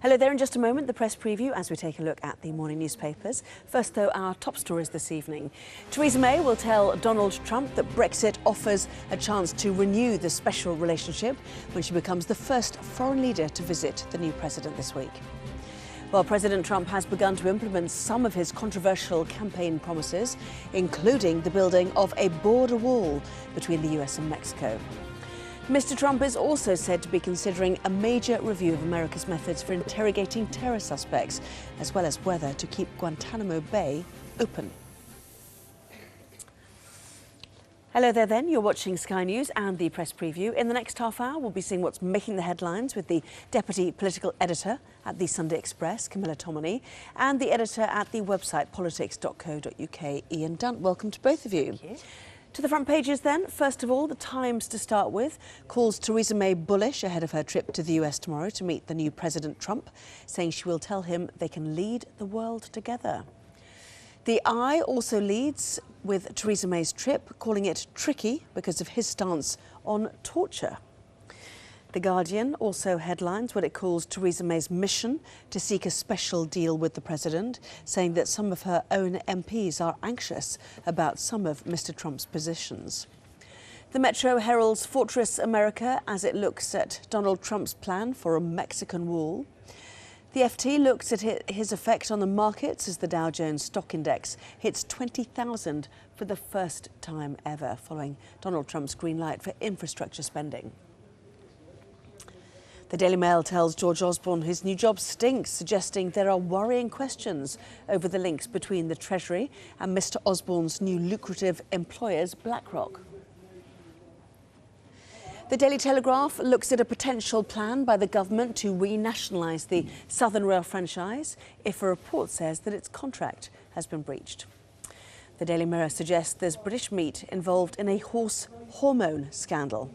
Hello there. In just a moment, the press preview as we take a look at the morning newspapers. First, though, our top stories this evening. Theresa May will tell Donald Trump that Brexit offers a chance to renew the special relationship when she becomes the first foreign leader to visit the new president this week. Well, President Trump has begun to implement some of his controversial campaign promises, including the building of a border wall between the US and Mexico. Mr. Trump is also said to be considering a major review of America's methods for interrogating terror suspects, as well as whether to keep Guantanamo Bay open. Hello there then, you're watching Sky News and the press preview. In the next half hour, we'll be seeing what's making the headlines with the Deputy Political Editor at the Sunday Express, Camilla Tominey, and the editor at the website politics.co.uk, Ian Dunt. Welcome to both of you. Thank you. To the front pages then. First of all, the Times to start with calls Theresa May bullish ahead of her trip to the US tomorrow to meet the new President Trump, saying she will tell him they can lead the world together. The Eye also leads with Theresa May's trip, calling it tricky because of his stance on torture. The Guardian also headlines what it calls Theresa May's mission to seek a special deal with the president, saying that some of her own MPs are anxious about some of Mr. Trump's positions. The Metro heralds Fortress America as it looks at Donald Trump's plan for a Mexican wall. The FT looks at his effect on the markets as the Dow Jones Stock Index hits 20,000 for the first time ever, following Donald Trump's green light for infrastructure spending. The Daily Mail tells George Osborne his new job stinks, suggesting there are worrying questions over the links between the Treasury and Mr. Osborne's new lucrative employers, BlackRock. The Daily Telegraph looks at a potential plan by the government to renationalise the Southern Rail franchise if a report says that its contract has been breached. The Daily Mirror suggests there's British meat involved in a horse hormone scandal.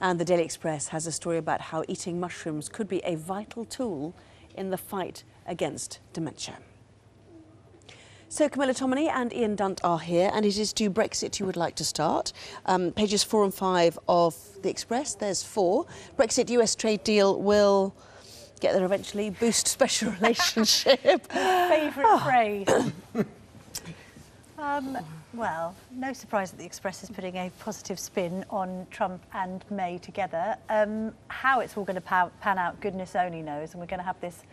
And the Daily Express has a story about how eating mushrooms could be a vital tool in the fight against dementia. So Camilla Tominey and Ian Dunt are here, and it is to Brexit you would like to start. Pages 4 and 5 of the Express, there's 4. Brexit US trade deal will get there eventually, boost special relationship. Favourite phrase. Well, no surprise that the Express is putting a positive spin on Trump and May together. How it's all going to pan out, goodness only knows. And we're going to have this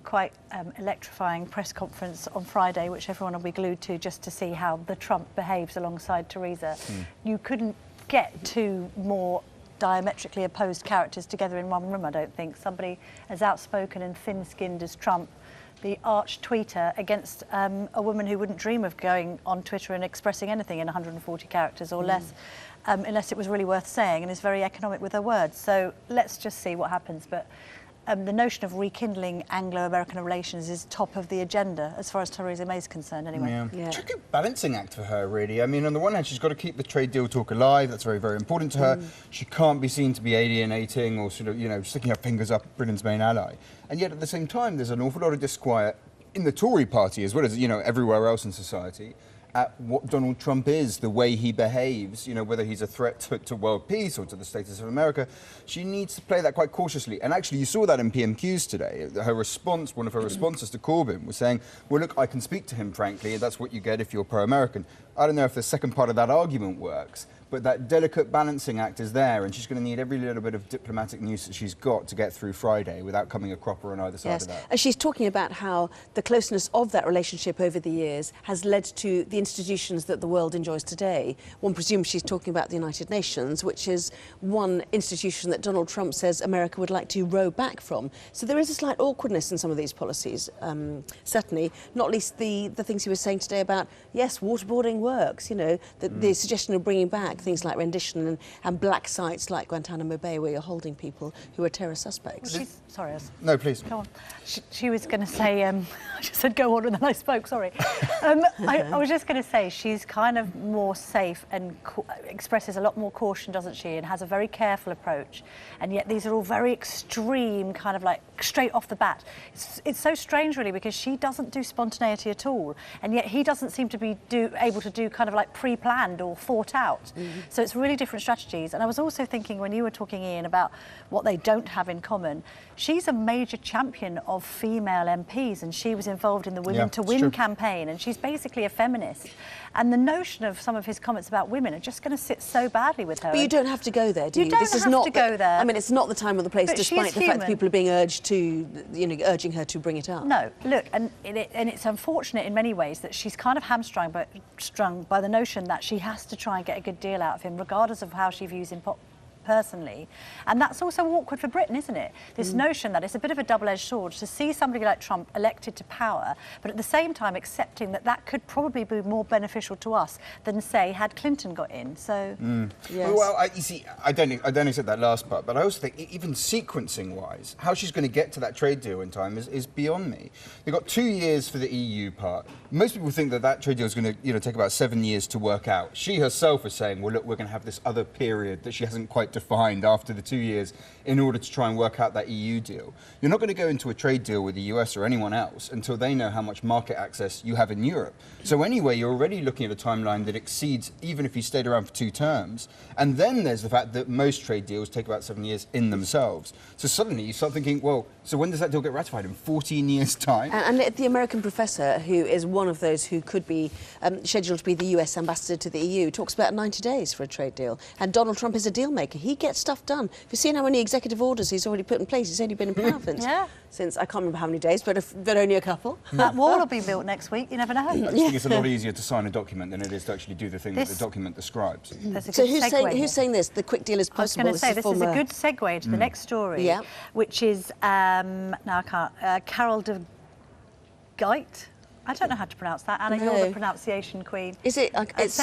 quite electrifying press conference on Friday, which everyone will be glued to just to see how the Trump behaves alongside Theresa. You couldn't get two more diametrically opposed characters together in one room, I don't think. Somebody as outspoken and thin-skinned as Trump, the arch tweeter, against a woman who wouldn't dream of going on Twitter and expressing anything in 140 characters or less, unless it was really worth saying, and is very economic with her words. So let's just see what happens. But the notion of rekindling Anglo-American relations is top of the agenda, as far as Theresa May is concerned, anyway. Yeah. Tricky balancing act for her, really. I mean, on the one hand, she's got to keep the trade deal talk alive. That's very, very important to her. She can't be seen to be alienating or sort of, sticking her fingers up Britain's main ally. And yet, at the same time, there's an awful lot of disquiet in the Tory party, as well as, everywhere else in society, at what Donald Trump is, the way he behaves, whether he's a threat to world peace or to the status of America. She needs to play that quite cautiously. And actually, you saw that in PMQs today. Her response, one of her responses to Corbyn was saying, well, look, I can speak to him, frankly. That's what you get if you're pro-American. I don't know if the second part of that argument works, but that delicate balancing act is there, and she's going to need every little bit of diplomatic news that she's got to get through Friday without coming a cropper on either side of that. And she's talking about how the closeness of that relationship over the years has led to the institutions that the world enjoys today. One presumes she's talking about the United Nations, which is one institution that Donald Trump says America would like to row back from. So there is a slight awkwardness in some of these policies, certainly, not least the things he was saying today about, yes, waterboarding works, the suggestion of bringing back things like rendition and black sites like Guantanamo Bay, where you're holding people who are terror suspects. Sorry. No, please. Go on. She was going to say, I just said go on and then I spoke, sorry. I was just going to say she's kind of more safe and expresses a lot more caution, doesn't she, and has a very careful approach. And yet these are all very extreme, kind of like straight off the bat. It's so strange, really, because she doesn't do spontaneity at all. And yet he doesn't seem to be able to do kind of like pre-planned or thought out. So it's really different strategies. And I was also thinking, when you were talking, Ian, about what they don't have in common, she's a major champion of female MPs, and she was involved in the Women to Win campaign, and she's basically a feminist. And the notion of some of his comments about women are just going to sit so badly with her. But you don't have to go there, do you? You don't have to go there. I mean, it's not the time or the place, But despite the fact that people are being urged to, you know, urging her to bring it up. No, look, and it's unfortunate in many ways that she's kind of hamstrung by the notion that she has to try and get a good deal out of him, regardless of how she views him personally. And that's also awkward for Britain, isn't it? This notion that it's a bit of a double-edged sword to see somebody like Trump elected to power, but at the same time accepting that that could probably be more beneficial to us than, say, had Clinton got in. So, yes. Well, you see, I don't accept that last part, but I also think even sequencing-wise, how she's going to get to that trade deal in time is beyond me. They've got 2 years for the EU part. Most people think that trade deal is going to, you know, take about 7 years to work out. She herself is saying, well, look, we're going to have this other period that she hasn't quite defined after the 2 years in order to try and work out that EU deal. You're not going to go into a trade deal with the US or anyone else until they know how much market access you have in Europe. So anyway, you're already looking at a timeline that exceeds, even if you stayed around for 2 terms. And then there's the fact that most trade deals take about 7 years in themselves. So suddenly you start thinking, well, so when does that deal get ratified? In 14 years' time? And the American professor, who is one of those who could be scheduled to be the US ambassador to the EU, talks about 90 days for a trade deal. And Donald Trump is a deal maker. He gets stuff done. Have you seen how many executive orders he's already put in place? He's only been in power since I can't remember how many days, but only a couple. that wall will be built next week. You never know. I just think it's a lot easier to sign a document than it is to actually do the thing that the document describes. So who's saying this? The quick deal is possible. I was going to say, this is a good segue to the next story, which is, now I can't, Carol de Geit. I don't know how to pronounce that. Anna, you're the pronunciation queen. Is it? It's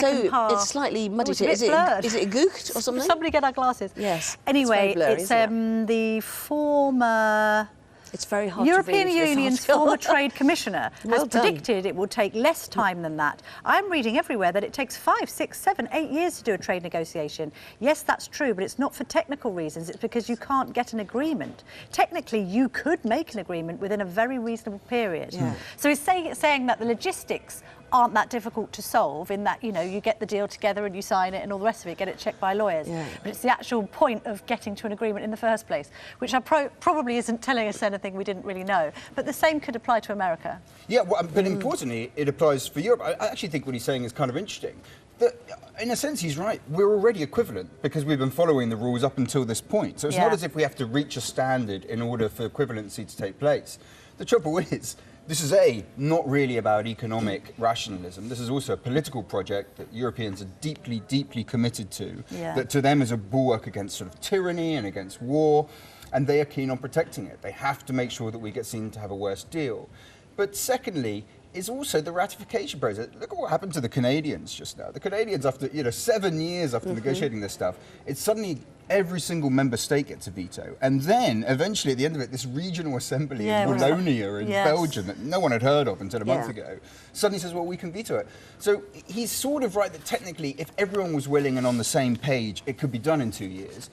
slightly muddy. Is it a gooked or something? Somebody get our glasses. Yes. Anyway, it's the former... It's very hard European to read Union's former trade commissioner has predicted it will take less time than that. I'm reading everywhere that it takes 5, 6, 7, 8 years to do a trade negotiation. Yes, that's true, but it's not for technical reasons. It's because you can't get an agreement. Technically, you could make an agreement within a very reasonable period. So he's saying that the logistics aren't that difficult to solve, in that, you know, you get the deal together and you sign it and all the rest of it, get it checked by lawyers. But it's the actual point of getting to an agreement in the first place, which probably isn't telling us anything we didn't really know. But the same could apply to America. Yeah, well, but importantly, it applies for Europe. I actually think what he's saying is kind of interesting. That, in a sense, he's right. We're already equivalent because we've been following the rules up until this point. So it's not as if we have to reach a standard in order for equivalency to take place. The trouble is, this is not really about economic rationalism. This is also a political project that Europeans are deeply, deeply committed to, that to them is a bulwark against sort of tyranny and against war, and they are keen on protecting it. They have to make sure that we get seen to have a worse deal. But secondly, is also the ratification process. Look at what happened to the Canadians just now. The Canadians, after 7 years after negotiating this stuff, it's suddenly every single member state gets a veto. And then, eventually, at the end of it, this regional assembly in Wallonia in Belgium that no one had heard of until a month ago, suddenly says, well, we can veto it. So he's sort of right that technically, if everyone was willing and on the same page, it could be done in 2 years.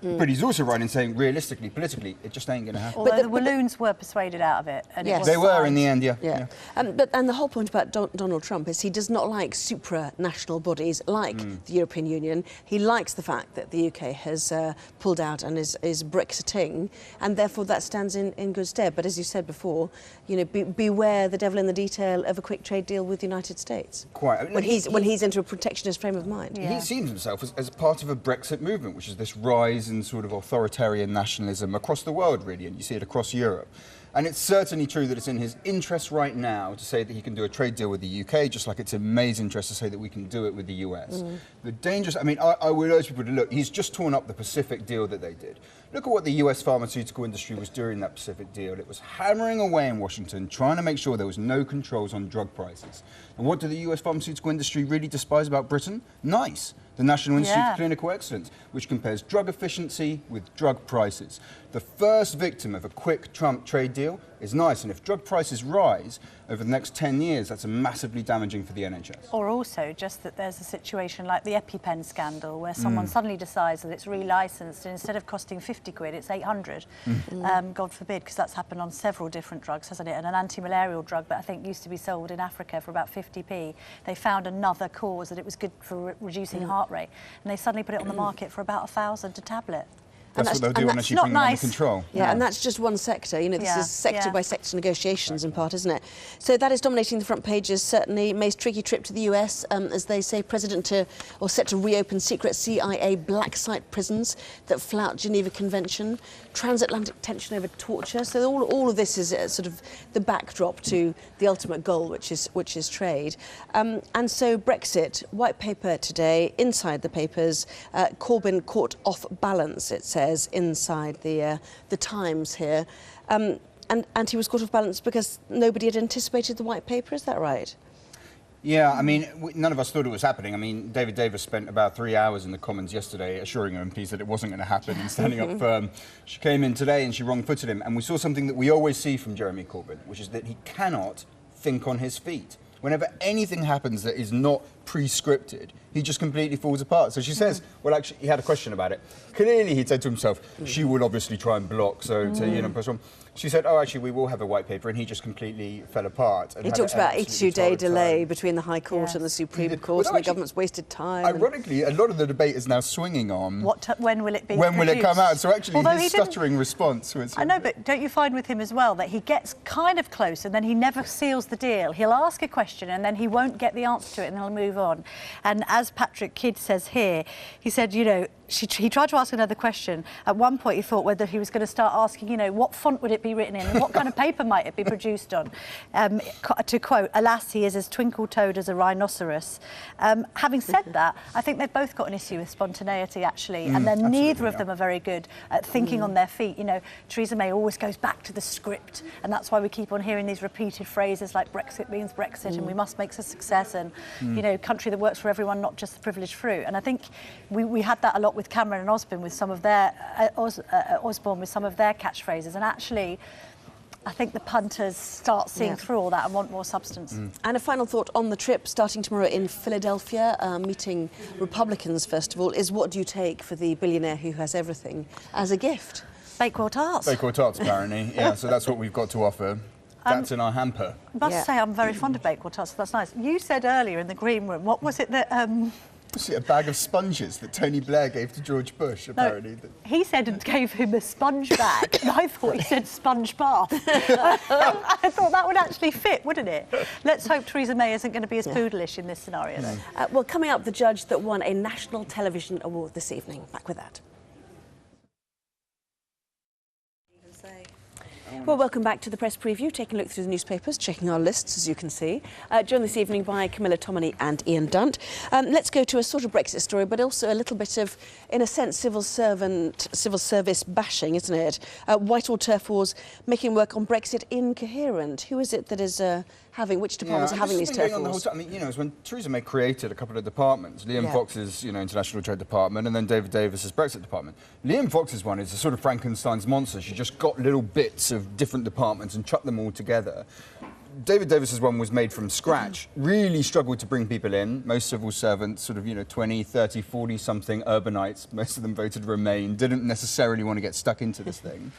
But he's also right in saying, realistically, politically, it just ain't going to happen. Although the Walloons were persuaded out of it. And it was they were in the end, And the whole point about Donald Trump is he does not like supranational bodies like the European Union. He likes the fact that the UK has pulled out and is Brexiting, and therefore that stands in good stead. But as you said before, you know, beware the devil in the detail of a quick trade deal with the United States. Quite. I mean, when he's into a protectionist frame of mind. He sees himself as part of a Brexit movement, which is this rise in sort of authoritarian nationalism across the world, really, and you see it across Europe. And it's certainly true that it's in his interest right now to say that he can do a trade deal with the UK, just like it's in May's interest to say that we can do it with the US. The dangerous, I mean, I would urge people to look, he's just torn up the Pacific deal that they did. Look at what the US pharmaceutical industry was doing in that Pacific deal. It was hammering away in Washington, trying to make sure there was no controls on drug prices. And what did the US pharmaceutical industry really despise about Britain? NICE, the National Institute of Clinical Excellence, which compares drug efficiency with drug prices. The first victim of a quick Trump trade deal deal is nice. And if drug prices rise over the next 10 years, that's massively damaging for the NHS. Or also just that there's a situation like the EpiPen scandal where someone suddenly decides that it's relicensed and instead of costing 50 quid, it's 800. God forbid, because that's happened on several different drugs, hasn't it? And an anti-malarial drug that I think used to be sold in Africa for about 50p, they found another cause that it was good for reducing heart rate. And they suddenly put it on the market for about 1,000 a tablet. That's what they'll do when actually bring them under control. Yeah, and that's just one sector. You know, this is sector by sector negotiations in part, isn't it? So that is dominating the front pages, certainly. May's tricky trip to the US, as they say, set to reopen secret CIA black site prisons that flout Geneva Convention, transatlantic tension over torture. So all of this is sort of the backdrop to the ultimate goal, which is trade. And so Brexit, white paper today, inside the papers, Corbyn caught off balance, it says, inside the Times here. And he was caught off balance because nobody had anticipated the white paper, is that right? Yeah, I mean, none of us thought it was happening. I mean, David Davis spent about 3 hours in the Commons yesterday assuring MPs that it wasn't going to happen and standing up firm. She came in today and she wrong-footed him. And we saw something that we always see from Jeremy Corbyn, which is that he cannot think on his feet. Whenever anything happens that is not pre-scripted, he just completely falls apart. So she says, well, actually, he had a question about it. Clearly, he'd said to himself, she will obviously try and block, so to, push on. She said, oh, actually, we will have a white paper, and he just completely fell apart. And he talks about 82-day delay between the High Court and the Supreme Court, and the government's wasted time. Ironically, a lot of the debate is now swinging on... when will it be When will it come out? So actually, although his stuttering response was... I know, but don't you find with him as well that he gets kind of close and then he never seals the deal? He'll ask a question and then he won't get the answer to it and he'll move on. And as Patrick Kidd says here, he said, you know, he tried to ask another question. At one point, he thought whether he was going to start asking, you know, what font would it be written in and what kind of paper might it be produced on? To quote, alas, he is as twinkle-toed as a rhinoceros. Having said that, I think they've both got an issue with spontaneity, actually, and then neither of them are very good at thinking on their feet. You know, Theresa May always goes back to the script, and that's why we keep on hearing these repeated phrases like Brexit means Brexit and we must make a success and, you know, country that works for everyone, not just the privileged few. And I think we had that a lot with Cameron and Osborne with some of their Osborne with some of their catchphrases, and actually I think the punters start seeing through all that and want more substance. And a final thought on the trip starting tomorrow in Philadelphia, meeting Republicans first of all, is what do you take for the billionaire who has everything as a gift? Bakewell tarts. Bakewell tarts, apparently. Yeah, so that's what we've got to offer. That's in our hamper. I must say I'm very fond of Bakewell tarts, so that's nice. You said earlier in the green room, what was it that... Was it a bag of sponges that Tony Blair gave to George Bush, apparently? No, he said and gave him a sponge bag, and I thought he said sponge bath. I thought that would actually fit, wouldn't it? Let's hope Theresa May isn't going to be as poodlish in this scenario, though. Well, coming up, the judge that won a National Television Award this evening. Back with that. Well, welcome back to the press preview, taking a look through the newspapers, checking our lists, as you can see. Joined this evening by Camilla Tominey and Ian Dunt. Let's go to a sort of Brexit story, but also a little bit of, in a sense, civil service bashing, isn't it? Whitehall turf wars making work on Brexit incoherent. Who is it that is which departments are having these turf wars? I mean, you know, it's when Theresa May created a couple of departments, Liam Fox's, you know, International Trade Department, and then David Davis's Brexit Department. Liam Fox's one is a sort of Frankenstein's monster. She just got little bits of different departments and chucked them all together. David Davis's one was made from scratch, really struggled to bring people in. Most civil servants, sort of, you know, 20, 30, 40-something urbanites, most of them voted Remain, didn't necessarily want to get stuck into this thing.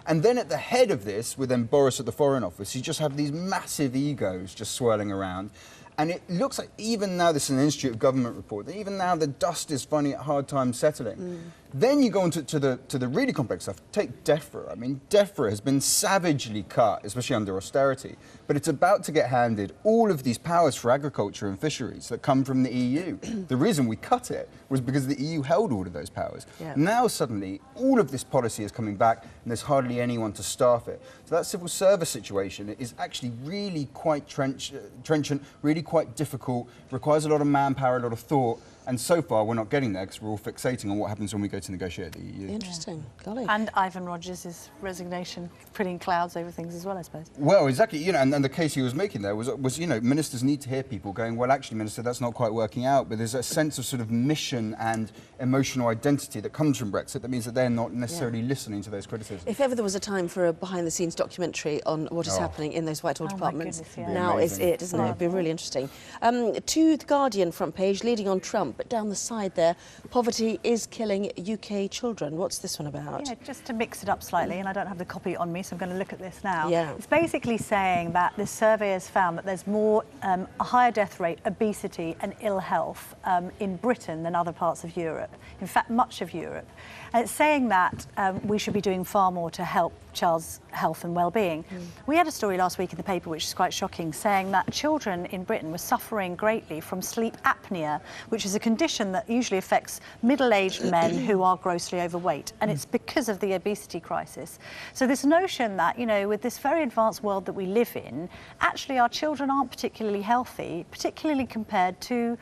And then at the head of this, with then Boris at the Foreign Office, you just have these massive egos just swirling around. And it looks like even now, this is an Institute of Government report, that even now the dust is finding it a hard time settling. Then you go on to the really complex stuff. Take DEFRA. I mean, DEFRA has been savagely cut, especially under austerity, but it's about to get handed all of these powers for agriculture and fisheries that come from the EU. The reason we cut it was because the EU held all of those powers. Now suddenly, all of this policy is coming back and there's hardly anyone to staff it. So that civil service situation is actually really quite trenchant, really quite difficult, requires a lot of manpower, a lot of thought. And so far, we're not getting there because we're all fixating on what happens when we go to negotiate the EU. Interesting. Golly. And Ivan Rogers' resignation, putting clouds over things as well, I suppose. Well, exactly. You know, and the case he was making there was, you know, ministers need to hear people going, well, actually, Minister, that's not quite working out. But there's a sense of sort of mission and emotional identity that comes from Brexit that means that they're not necessarily listening to those criticisms. If ever there was a time for a behind-the-scenes documentary on what is happening in those Whitehall departments, goodness, yeah. now is Amazing. it, isn't it? It'd be really interesting. To The Guardian front page, leading on Trump, but down the side there, poverty is killing UK children. What's this one about? Yeah, just to mix it up slightly, and I don't have the copy on me, so I'm going to look at this now. Yeah. It's basically saying that this survey has found that there's more, a higher death rate, obesity and ill health in Britain than other parts of Europe. In fact, much of Europe. And it's saying that we should be doing far more to help child's health and well-being. We had a story last week in the paper which is quite shocking, saying that children in Britain were suffering greatly from sleep apnea, which is a condition that usually affects middle-aged men who are grossly overweight, and it's because of the obesity crisis. So this notion that, you know, with this very advanced world that we live in, actually our children aren't particularly healthy, particularly compared to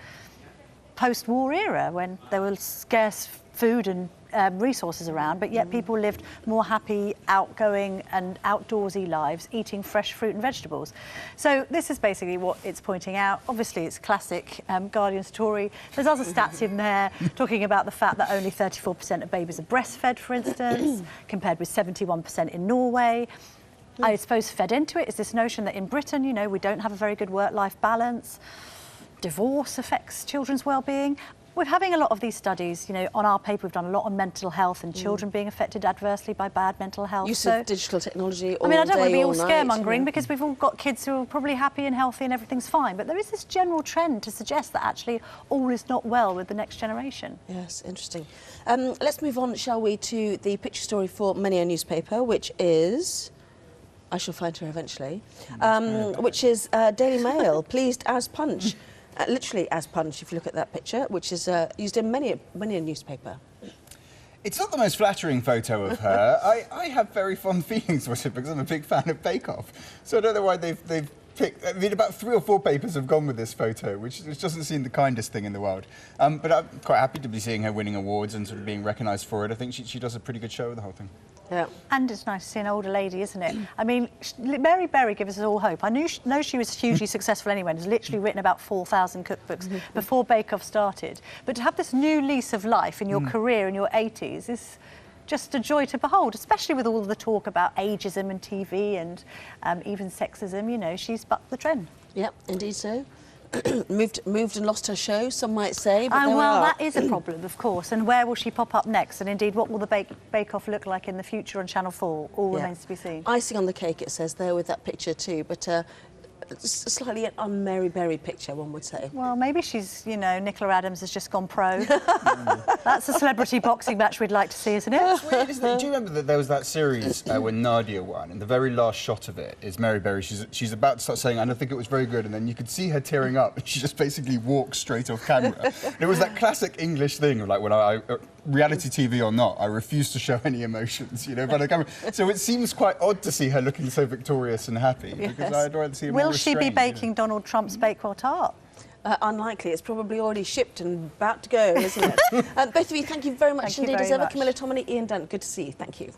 post-war era when there was scarce food and resources around, but yet people lived more happy, outgoing and outdoorsy lives, eating fresh fruit and vegetables. So this is basically what it's pointing out. Obviously, it's classic Guardian story. There's other stats in there talking about the fact that only 34% of babies are breastfed, for instance, compared with 71% in Norway. I suppose fed into it is this notion that in Britain, you know, we don't have a very good work-life balance. Divorce affects children's well-being. We're having a lot of these studies, you know, on our paper we've done a lot on mental health and children being affected adversely by bad mental health. Use of digital technology all I mean, I don't want to be all night, scaremongering because we've all got kids who are probably happy and healthy and everything's fine, but there is this general trend to suggest that actually all is not well with the next generation. Yes, interesting. Let's move on, shall we, to the picture story for many a newspaper, which is... I shall find her eventually, which is Daily Mail, pleased as punch. Literally as punch, if you look at that picture, which is used in many a newspaper. It's not the most flattering photo of her. I have very fond feelings for it because I'm a big fan of Bake Off. So I don't know why they've picked... I mean, about 3 or 4 papers have gone with this photo, which doesn't seem the kindest thing in the world. But I'm quite happy to be seeing her winning awards and sort of being recognised for it. I think she does a pretty good show with the whole thing. Yeah. And it's nice to see an older lady, isn't it? I mean, Mary Berry gives us all hope. I know she was hugely successful anyway and has literally written about 4,000 cookbooks before Bake Off started. But to have this new lease of life in your career in your 80s is just a joy to behold, especially with all the talk about ageism and TV and even sexism. You know, she's bucked the trend. Yep, indeed so. moved and lost her show, some might say. But And well, that is a problem, of course. And where will she pop up next? And indeed, what will the Bake Off look like in the future on Channel 4? All remains to be seen. Icing on the cake, it says there with that picture too, but slightly an un-Mary Berry picture, one would say. Well, maybe she's, you know, Nicola Adams has just gone pro. That's a celebrity boxing match we'd like to see, isn't it? It's weird, isn't it? Do you remember that there was that series when Nadia won, and the very last shot of it is Mary Berry. She's about to start saying, I don't think it was very good, and then you could see her tearing up, and she just basically walks straight off camera. And it was that classic English thing of like, when I reality TV or not, I refuse to show any emotions, you know, by the camera. So it seems quite odd to see her looking so victorious and happy, because I'd rather see her more Will she be restrained, baking Donald Trump's Bakewell tart? Unlikely. It's probably already shipped and about to go, isn't it? Both of you, thank you very much Thank you indeed, very as ever. much. Camilla Tominey, Ian Dunt, good to see you. Thank you.